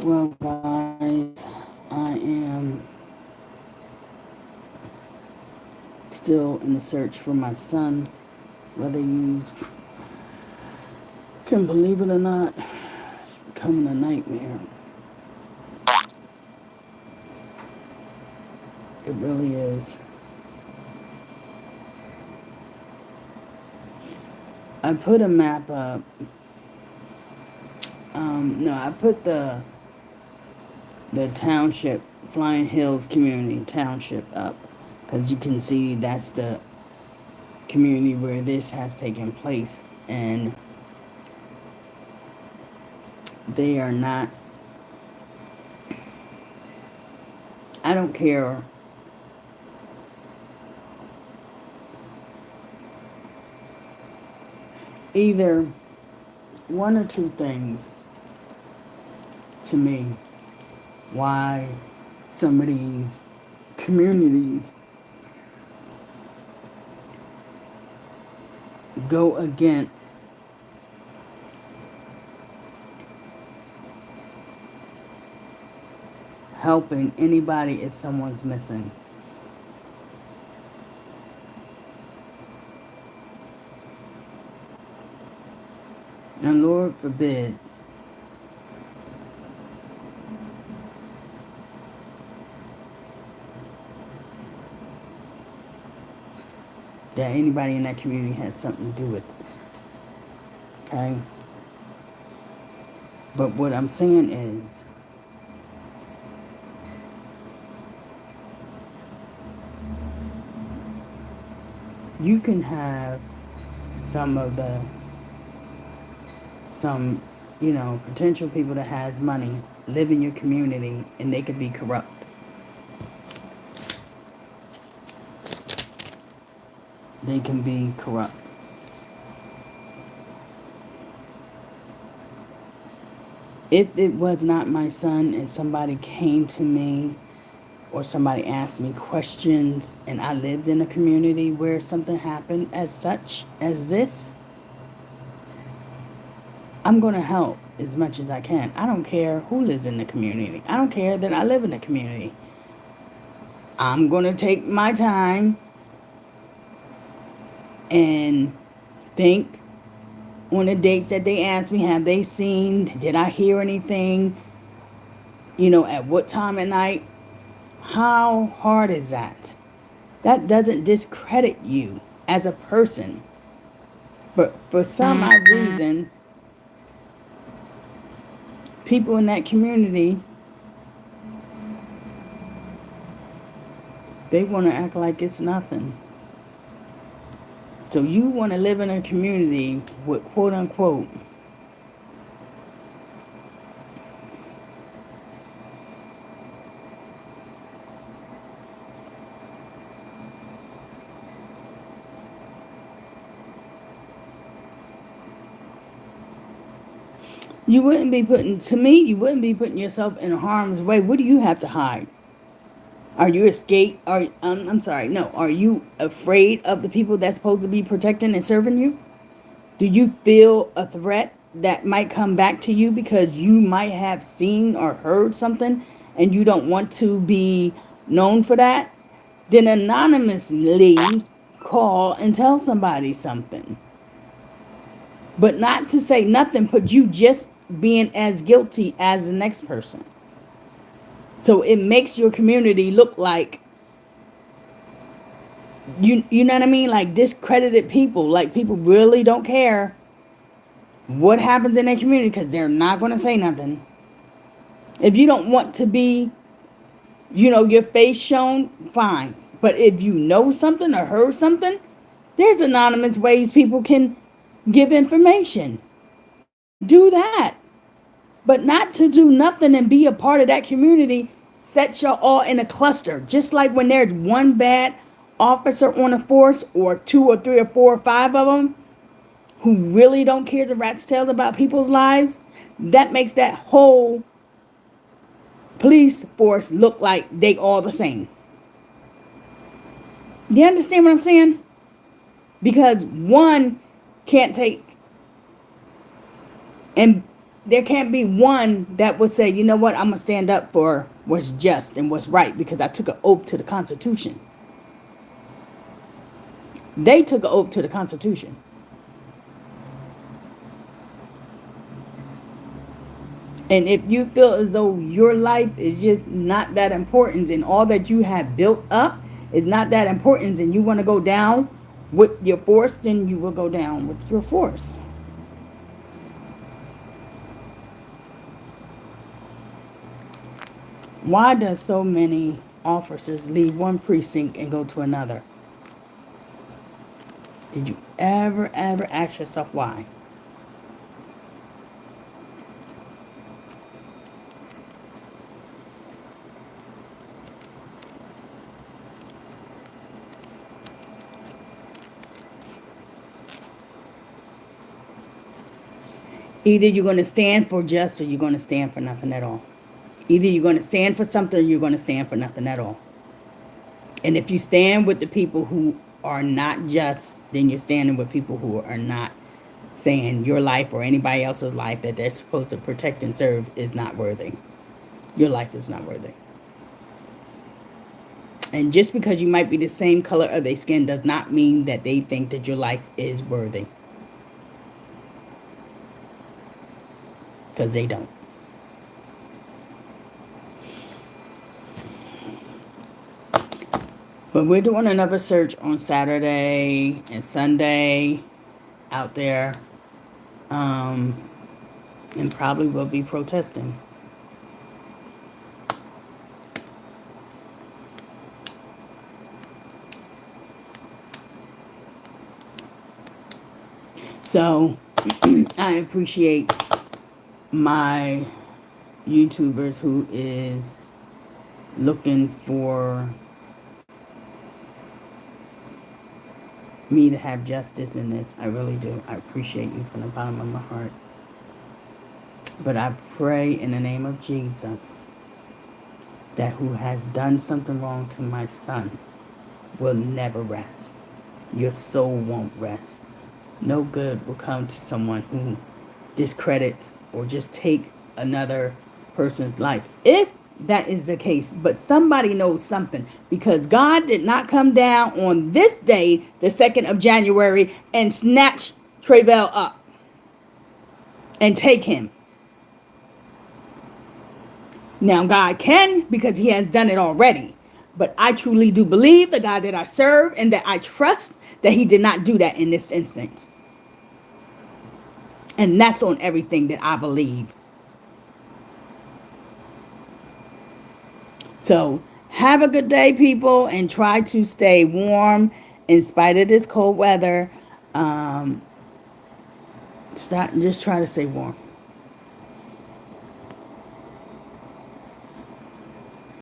Well, guys, I am still in the search for my son. Whether you can believe it or not, it's becoming a nightmare. It really is. I put a map up. No, I put the township, Flying Hills Community Township up, because you can see that's the community where this has taken place, and they are not. I don't care. Either one or two things to me why some of these communities go against helping anybody if someone's missing. And Lord forbid that anybody in that community had something to do with this. Okay? But what I'm saying is, you can have some of the, some, potential people that has money live in your community and they could be corrupt. They can be corrupt. If it was not my son and somebody came to me or somebody asked me questions and I lived in a community where something happened as such as this, I'm going to help as much as I can. I don't care who lives in the community. I don't care that I live in the community. I'm going to take my time and think on the dates that they asked me, have they seen, did I hear anything, at what time at night? How hard is that? That doesn't discredit you as a person. But for some odd reason, people in that community, they want to act like it's nothing. So you want to live in a community with quote unquote you wouldn't be putting, to me, you wouldn't be putting yourself in harm's way. What do you have to hide? Are you escape? I'm sorry, no. Are you afraid of the people that's supposed to be protecting and serving you? Do you feel a threat that might come back to you because you might have seen or heard something and you don't want to be known for that? Then anonymously call and tell somebody something. But not to say nothing, but you just being as guilty as the next person. So it makes your community look like you know what I mean? Like discredited people. Like people really don't care what happens in their community because they're not going to say nothing. If you don't want to be, your face shown, fine. But if you know something or heard something, there's anonymous ways people can give information. Do that. But not to do nothing and be a part of that community sets y'all all in a cluster. Just like when there's one bad officer on a force, or two or three or four or five of them who really don't care the rat's tails about people's lives, that makes that whole police force look like they all the same. You understand what I'm saying? Because one can't take and there can't be one that would say, you know what, I'm going to stand up for what's just and what's right because I took an oath to the Constitution. They took an oath to the Constitution. And if you feel as though your life is just not that important and all that you have built up is not that important and you want to go down with your force, then you will go down with your force. Why does so many officers leave one precinct and go to another? Did you ever ask yourself why? Either you're going to stand for just or you're going to stand for nothing at all. Either you're going to stand for something or you're going to stand for nothing at all. And if you stand with the people who are not just, then you're standing with people who are not saying your life or anybody else's life that they're supposed to protect and serve is not worthy. Your life is not worthy. And just because you might be the same color of their skin does not mean that they think that your life is worthy. Because they don't. But we're doing another search on Saturday and Sunday out there. And probably will be protesting. So I appreciate my YouTubers who is looking for me to have justice in this. I really do. I appreciate you from the bottom of my heart. But I pray in the name of Jesus that who has done something wrong to my son will never rest. Your soul won't rest. No good will come to someone who discredits or just takes another person's life. If that is the case, but somebody knows something, because God did not come down on this day, the 2nd of January, and snatch Trayvell up and take him. Now God can, because he has done it already. But I truly do believe the God that I serve and that I trust that he did not do that in this instance. And that's on everything that I believe. So have a good day, people, and try to stay warm in spite of this cold weather. Just try to stay warm.